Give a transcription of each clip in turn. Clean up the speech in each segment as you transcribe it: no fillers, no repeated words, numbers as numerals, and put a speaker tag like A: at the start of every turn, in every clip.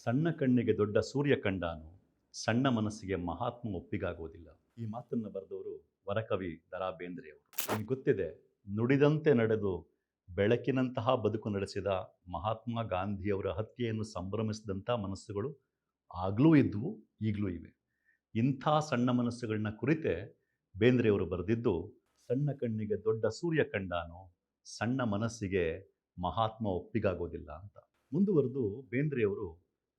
A: ಸಣ್ಣ ಕಣ್ಣಿಗೆ ದೊಡ್ಡ ಸೂರ್ಯ ಕಂಡಾನು, ಸಣ್ಣ ಮನಸ್ಸಿಗೆ ಮಹಾತ್ಮ ಒಪ್ಪಿಗಾಗುವುದಿಲ್ಲ. ಈ ಮಾತನ್ನು ಬರೆದವರು ವರಕವಿ ದರಾ ಬೇಂದ್ರೆಯವರು. ನಿಮಗೆ ಗೊತ್ತಿದೆ, ನುಡಿದಂತೆ ನಡೆದು ಬೆಳಕಿನಂತಹ ಬದುಕು ನಡೆಸಿದ ಮಹಾತ್ಮ ಗಾಂಧಿಯವರ ಹತ್ಯೆಯನ್ನು ಸಂಭ್ರಮಿಸಿದಂಥ ಮನಸ್ಸುಗಳು ಆಗಲೂ ಇದ್ವು, ಈಗಲೂ ಇವೆ. ಇಂಥ ಸಣ್ಣ ಮನಸ್ಸುಗಳನ್ನ ಕುರಿತೇ ಬೇಂದ್ರೆಯವರು ಬರೆದಿದ್ದು, ಸಣ್ಣ ಕಣ್ಣಿಗೆ ದೊಡ್ಡ ಸೂರ್ಯ ಕಂಡಾನು, ಸಣ್ಣ ಮನಸ್ಸಿಗೆ ಮಹಾತ್ಮ ಒಪ್ಪಿಗಾಗೋದಿಲ್ಲ ಅಂತ. ಮುಂದುವರೆದು ಬೇಂದ್ರೆಯವರು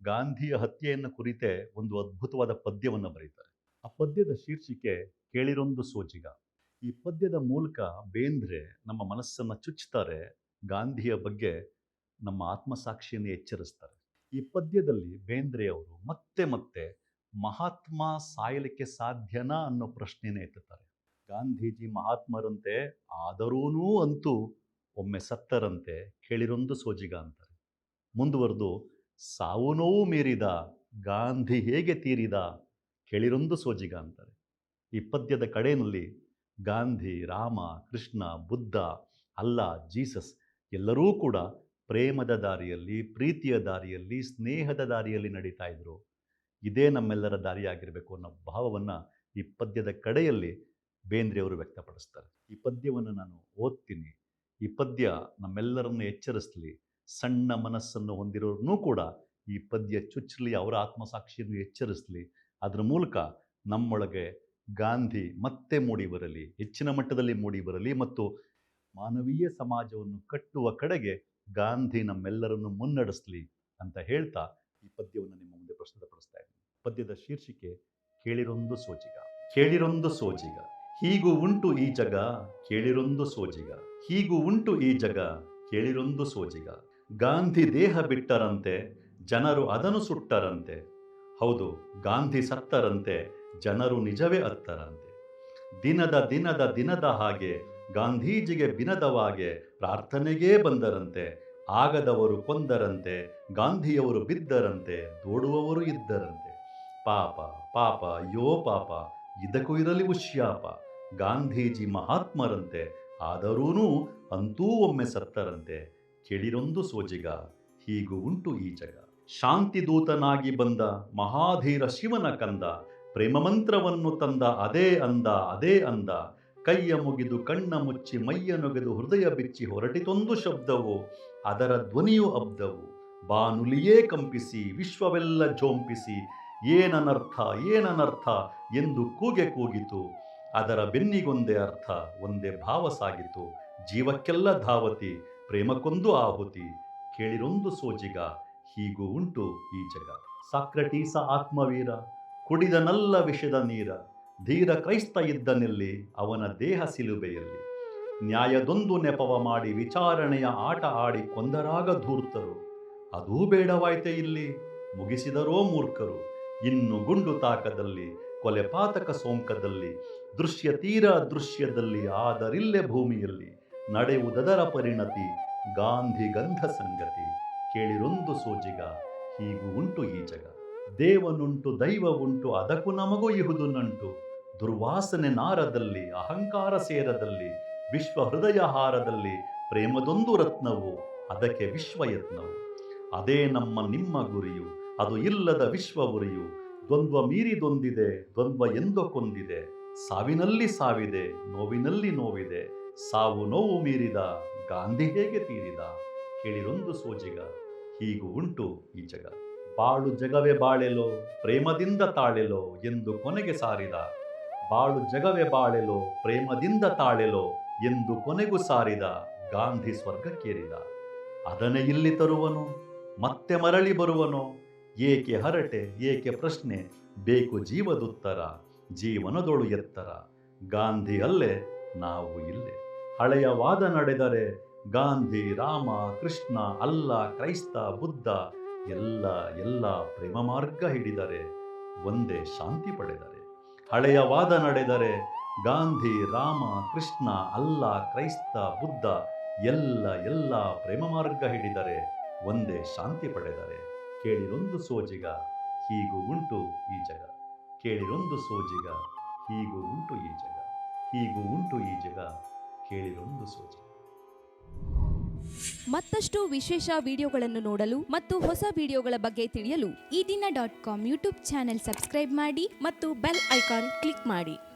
A: ಗಾಂಧಿಯ ಹತ್ಯೆಯನ್ನು ಕುರಿತೇ ಒಂದು ಅದ್ಭುತವಾದ ಪದ್ಯವನ್ನು ಬರೀತಾರೆ. ಆ ಪದ್ಯದ ಶೀರ್ಷಿಕೆ ಕೇಳಿರೊಂದು ಸೋಜಿಗ. ಈ ಪದ್ಯದ ಮೂಲಕ ಬೇಂದ್ರೆ ನಮ್ಮ ಮನಸ್ಸನ್ನು ಚುಚ್ಚುತ್ತಾರೆ, ಗಾಂಧಿಯ ಬಗ್ಗೆ ನಮ್ಮ ಆತ್ಮಸಾಕ್ಷಿಯನ್ನು ಎಚ್ಚರಿಸ್ತಾರೆ. ಈ ಪದ್ಯದಲ್ಲಿ ಬೇಂದ್ರೆಯವರು ಮತ್ತೆ ಮತ್ತೆ ಮಹಾತ್ಮ ಸಾಯಲಿಕ್ಕೆ ಸಾಧ್ಯನಾ ಅನ್ನೋ ಪ್ರಶ್ನೆನೇ ಎತ್ತುತ್ತಾರೆ. ಗಾಂಧೀಜಿ ಮಹಾತ್ಮರಂತೆ, ಆದರೂನೂ ಅಂತೂ ಒಮ್ಮೆ ಸತ್ತರಂತೆ, ಕೇಳಿರೊಂದು ಸೋಜಿಗ ಅಂತಾರೆ. ಮುಂದುವರೆದು ಸಾವು ನೋವು ಮೀರಿದ ಗಾಂಧಿ ಹೇಗೆ ತೀರಿದ, ಕೇಳಿರೊಂದು ಸೋಜಿಗ ಅಂತಾರೆ. ಈ ಪದ್ಯದ ಕಡೆಯಲ್ಲಿ ಗಾಂಧಿ, ರಾಮ, ಕೃಷ್ಣ, ಬುದ್ಧ, ಅಲ್ಲಾ, ಜೀಸಸ್ ಎಲ್ಲರೂ ಕೂಡ ಪ್ರೇಮದ ದಾರಿಯಲ್ಲಿ, ಪ್ರೀತಿಯ ದಾರಿಯಲ್ಲಿ, ಸ್ನೇಹದ ದಾರಿಯಲ್ಲಿ ನಡೀತಾ ಇದ್ರು. ಇದೇ ನಮ್ಮೆಲ್ಲರ ದಾರಿಯಾಗಿರಬೇಕು ಅನ್ನೋ ಭಾವವನ್ನು ಈ ಪದ್ಯದ ಕಡೆಯಲ್ಲಿ ಬೇಂದ್ರೆಯವರು ವ್ಯಕ್ತಪಡಿಸ್ತಾರೆ. ಈ ಪದ್ಯವನ್ನು ನಾನು ಓದ್ತೀನಿ. ಈ ಪದ್ಯ ನಮ್ಮೆಲ್ಲರನ್ನು ಎಚ್ಚರಿಸಲಿ. ಸಣ್ಣ ಮನಸ್ಸನ್ನು ಹೊಂದಿರೋರ್ನೂ ಕೂಡ ಈ ಪದ್ಯ ಚುಚ್ಚಲಿ, ಅವರ ಆತ್ಮಸಾಕ್ಷಿಯನ್ನು ಎಚ್ಚರಿಸಲಿ. ಅದರ ಮೂಲಕ ನಮ್ಮೊಳಗೆ ಗಾಂಧಿ ಮತ್ತೆ ಮೂಡಿ ಬರಲಿ, ಹೆಚ್ಚಿನ ಮಟ್ಟದಲ್ಲಿ ಮೂಡಿ ಬರಲಿ, ಮತ್ತು ಮಾನವೀಯ ಸಮಾಜವನ್ನು ಕಟ್ಟುವ ಕಡೆಗೆ ಗಾಂಧಿ ನಮ್ಮೆಲ್ಲರನ್ನು ಮುನ್ನಡೆಸಲಿ ಅಂತ ಹೇಳ್ತಾ ಈ ಪದ್ಯವನ್ನು ನಿಮ್ಮ ಮುಂದೆ ಪ್ರಸ್ತುತಪಡಿಸ್ತಾ ಇದ್ದೀನಿ. ಪದ್ಯದ ಶೀರ್ಷಿಕೆ ಕೇಳಿರೊಂದು ಸೋಜಿಗ. ಕೇಳಿರೊಂದು ಸೋಜಿಗ, ಹೀಗೂ ಉಂಟು ಈ ಜಗ, ಕೇಳಿರೊಂದು ಸೋಜಿಗ. ಹೀಗೂ ಉಂಟು ಈ ಜಗ, ಕೇಳಿರೊಂದು ಸೋಜಿಗ. ಗಾಂಧಿ ದೇಹ ಬಿಟ್ಟರಂತೆ, ಜನರು ಅದನ್ನು ಸುಟ್ಟರಂತೆ. ಹೌದು, ಗಾಂಧಿ ಸತ್ತರಂತೆ, ಜನರು ನಿಜವೇ ಅತ್ತರಂತೆ. ದಿನದ ಹಾಗೆ ಗಾಂಧೀಜಿಗೆ ಬಿನದವಾಗೆ ಪ್ರಾರ್ಥನೆಗೇ ಬಂದರಂತೆ. ಆಗದವರು ಕೊಂದರಂತೆ, ಗಾಂಧಿಯವರು ಬಿದ್ದರಂತೆ, ದೋಡುವವರು ಇದ್ದರಂತೆ. ಪಾಪ ಪಾಪ ಅಯ್ಯೋ ಪಾಪ, ಇದಕ್ಕೂ ಇರಲಿ ಉಶ್ಯಾಪ. ಗಾಂಧೀಜಿ ಮಹಾತ್ಮರಂತೆ, ಆದರೂನೂ ಅಂತೂ ಒಮ್ಮೆ ಸತ್ತರಂತೆ. ಕೇಳಿರೊಂದು ಸೋಜಿಗ, ಹೀಗೂ ಉಂಟು ಈ ಜಗ. ಶಾಂತಿದೂತನಾಗಿ ಬಂದ ಮಹಾಧೀರ ಶಿವನ ಕಂದ, ಪ್ರೇಮ ಮಂತ್ರವನ್ನು ತಂದ ಅದೇ ಅಂದ, ಅದೇ ಅಂದ. ಕೈಯ ಮುಗಿದು ಕಣ್ಣ ಮುಚ್ಚಿ ಮೈಯ ನೊಗೆದು ಹೃದಯ ಬಿಚ್ಚಿ ಹೊರಟಿತೊಂದು ಶಬ್ದವು, ಅದರ ಧ್ವನಿಯು ಅಬ್ದವು. ಬಾನುಲಿಯೇ ಕಂಪಿಸಿ ವಿಶ್ವವೆಲ್ಲ ಜೋಂಪಿಸಿ, ಏನನರ್ಥ ಏನನರ್ಥ ಎಂದು ಕೂಗೆ ಕೂಗಿತು. ಅದರ ಬೆನ್ನಿಗೊಂದೇ ಅರ್ಥ, ಒಂದೇ ಭಾವ ಸಾಗಿತು. ಜೀವಕ್ಕೆಲ್ಲ ಧಾವತಿ, ಪ್ರೇಮಕ್ಕೊಂದು ಆಹುತಿ. ಕೇಳಿರೊಂದು ಸೋಜಿಗ, ಹೀಗೂ ಉಂಟು ಈ ಜಗ. ಸಾಕ್ರಟೀಸ ಆತ್ಮವೀರ, ಕುಡಿದನಲ್ಲ ವಿಷದ ನೀರ. ಧೀರ ಕ್ರೈಸ್ತ ಇದ್ದನೆಲ್ಲಿ, ಅವನ ದೇಹ ಸಿಲುಬೆಯಲ್ಲಿ. ನ್ಯಾಯದೊಂದು ನೆಪವ ಮಾಡಿ ವಿಚಾರಣೆಯ ಆಟ ಆಡಿ ಕೊಂದರಾಗ ಧೂರ್ತರು. ಅದೂ ಬೇಡವಾಯ್ತೆ ಇಲ್ಲಿ, ಮುಗಿಸಿದರೋ ಮೂರ್ಖರು. ಇನ್ನು ಗುಂಡು ತಾಕದಲ್ಲಿ, ಕೊಲೆ ಪಾತಕ ಸೋಂಕದಲ್ಲಿ, ದೃಶ್ಯ ತೀರ ದೃಶ್ಯದಲ್ಲಿ, ಆದರಿಲ್ಲೆ ಭೂಮಿಯಲ್ಲಿ. ನಡೆಯುವುದರ ಪರಿಣತಿ, ಗಾಂಧಿ ಗಂಧ ಸಂಗತಿ. ಕೇಳಿರೊಂದು ಸೋಜಿಗ, ಹೀಗೂ ಉಂಟು ಈ ಜಗ. ದೇವನುಂಟು ದೈವ ಉಂಟು, ಅದಕ್ಕೂ ನಮಗೂ ಇಹುದು ನಂಟು. ದುರ್ವಾಸನೆ ನಾರದಲ್ಲಿ, ಅಹಂಕಾರ ಸೇರದಲ್ಲಿ, ವಿಶ್ವ ಹೃದಯ ಹಾರದಲ್ಲಿ, ಪ್ರೇಮದೊಂದು ರತ್ನವು, ಅದಕ್ಕೆ ವಿಶ್ವಯತ್ನವು. ಅದೇ ನಮ್ಮ ನಿಮ್ಮ ಗುರಿಯು, ಅದು ಇಲ್ಲದ ವಿಶ್ವ ಉರಿಯು. ದ್ವಂದ್ವ ಮೀರಿದೊಂದಿದೆ, ದ್ವಂದ್ವ ಎಂದೋ ಕೊಂದಿದೆ. ಸಾವಿನಲ್ಲಿ ಸಾವಿದೆ, ನೋವಿನಲ್ಲಿ ನೋವಿದೆ. ಸಾವು ನೋವು ಮೀರಿದ ಗಾಂಧಿ ಹೇಗೆ ತೀರಿದ. ಕೇಳಿರೊಂದು ಸೋಜಿಗ, ಹೀಗೂ ಉಂಟು ಈ ಜಗ. ಬಾಳು ಜಗವೇ ಬಾಳೆಲೋ, ಪ್ರೇಮದಿಂದ ತಾಳೆಲೋ ಎಂದು ಕೊನೆಗೆ ಸಾರಿದ. ಬಾಳು ಜಗವೇ ಬಾಳೆಲೋ, ಪ್ರೇಮದಿಂದ ತಾಳೆಲೋ ಎಂದು ಕೊನೆಗೂ ಸಾರಿದ. ಗಾಂಧಿ ಸ್ವರ್ಗಕ್ಕೇರಿದ. ಅದನ್ನೇ ಇಲ್ಲಿ ತರುವನು, ಮತ್ತೆ ಮರಳಿ ಬರುವನೋ. ಏಕೆ ಹರಟೆ, ಏಕೆ ಪ್ರಶ್ನೆ, ಬೇಕು ಜೀವದುತ್ತರ. ಜೀವನದೊಳು ಎತ್ತರ, ಗಾಂಧಿ ಅಲ್ಲೇ, ನಾವು ಇಲ್ಲೇ. ಹಳೆಯ ವಾದ ನಡೆದರೆ, ಗಾಂಧಿ, ರಾಮ, ಕೃಷ್ಣ, ಅಲ್ಲ, ಕ್ರೈಸ್ತ, ಬುದ್ಧ ಎಲ್ಲ ಪ್ರೇಮ ಮಾರ್ಗ ಹಿಡಿದರೆ, ಒಂದೇ ಶಾಂತಿ ಪಡೆದರೆ. ಹಳೆಯ ವಾದ ನಡೆದರೆ, ಗಾಂಧಿ, ರಾಮ, ಕೃಷ್ಣ, ಅಲ್ಲ, ಕ್ರೈಸ್ತ, ಬುದ್ಧ ಎಲ್ಲ ಪ್ರೇಮ ಮಾರ್ಗ ಹಿಡಿದರೆ, ಒಂದೇ ಶಾಂತಿ ಪಡೆದರೆ. ಕೇಳಿರೊಂದು ಸೋಜಿಗ, ಹೀಗೂ ಉಂಟು ಈ ಜಗ. ಕೇಳಿರೊಂದು ಸೋಜಿಗ, ಹೀಗೂ ಉಂಟು ಈ ಜಗ. ಹೀಗೂ ಉಂಟು ಈ ಜಗ, ಕೇಳಿರೊಂದು ಸೋಜಿಗ.
B: ಮತ್ತಷ್ಟು ವಿಶೇಷ ವಿಡಿಯೋಗಳನ್ನು ನೋಡಲು ಮತ್ತು ಹೊಸ ವಿಡಿಯೋಗಳ ಬಗ್ಗೆ ತಿಳಿಯಲು
C: ಈ ದಿನ .com ಯೂಟ್ಯೂಬ್ ಚಾನೆಲ್ ಸಬ್ಸ್ಕ್ರೈಬ್ ಮಾಡಿ
B: ಮತ್ತು ಬೆಲ್ ಐಕಾನ್ ಕ್ಲಿಕ್ ಮಾಡಿ.